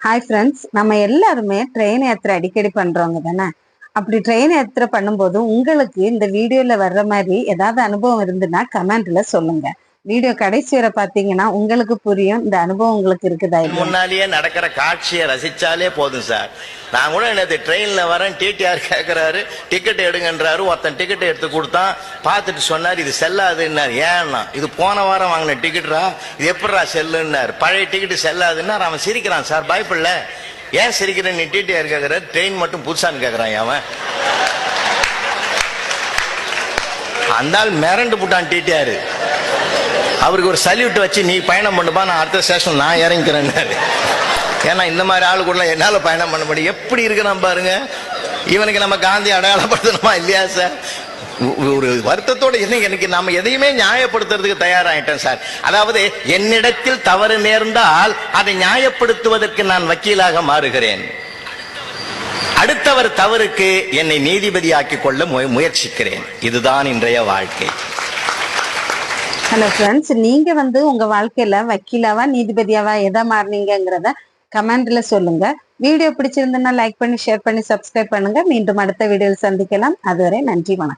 Hi friends, நம்ம எல்லாருமே train யாத்திரை அடிக்கடி பண்றவங்க தானே. அப்படி ட்ரெயின் யாத்திரை பண்ணும்போது உங்களுக்கு இந்த வீடியோல வர்ற மாதிரி ஏதாவது அனுபவம் இருந்துன்னா கமெண்ட்ல சொல்லுங்க. வீடியோ கடைசி வரை பாத்தீங்கன்னா உங்களுக்கு புரியும் இந்த அனுபவம் உங்களுக்கு இருக்குதா. முன்னாலேயே நடக்கிற காட்சியை ரசிச்சாலே போதும் சார். நான் கூட என்னது ட்ரெயின்ல வரேன், டிடிஆர் கேட்கிறாரு, டிக்கெட் எடுங்கன்றாரு. ஒருத்தன் டிக்கெட் எடுத்து கொடுத்தான், பார்த்துட்டு சொன்னார் இது செல்லாதுன்னார். ஏன்னா இது போன வாரம் வாங்கின டிக்கெட்ரா, இது எப்படிரா செல்லுன்னார். பழைய டிக்கெட் செல்லாதுன்னா அவன் சிரிக்கிறான் சார். பயப்படல, ஏன் சிரிக்கிறேன் நீ டிடிஆர் கேட்கிறாரு, ட்ரெயின் மட்டும் புதுசான்னு கேட்கறான் அவன். அந்த ஆள் மிரண்டு போட்டான் டிடிஆர். அவருக்கு ஒரு சல்யூட் வச்சு நீ பயணம் பண்ணுப்பா, நான் அடுத்த ஸ்டேஷன் நான் இறங்கிக்கிறேன். ஏன்னா இந்த மாதிரி ஆளு கூட என்னால பயணம் பண்ண முடியும். எப்படி இருக்கிறான் பாருங்க. இவனுக்கு நம்ம காந்தி அடையாளப்படுத்தணுமா இல்லையா சார்? ஒரு வருத்தத்தோட எனக்கு நாம எதையுமே நியாயப்படுத்துறதுக்கு தயாராயிட்டேன் சார். அதாவது என்னிடத்தில் தவறு நேர்ந்தால் அதை நியாயப்படுத்துவதற்கு நான் வக்கீலாக மாறுகிறேன். அடுத்தவர் தவறுக்கு என்னை நீதிபதியாக்கிக் கொள்ள முயற்சிக்கிறேன். இதுதான் இன்றைய வாழ்க்கை. ஹலோ ஃப்ரெண்ட்ஸ், நீங்க உங்க வாழ்க்கையில வக்கீலாவா நீதிபதியாவா எதா மாறினீங்கிறத கமெண்ட்ல சொல்லுங்க. வீடியோ பிடிச்சிருந்ததுன்னா லைக் பண்ணி ஷேர் பண்ணி சப்ஸ்கிரைப் பண்ணுங்க. மீண்டும் அடுத்த வீடியோவில் சந்திக்கலாம். அதுவரை நன்றி, வணக்கம்.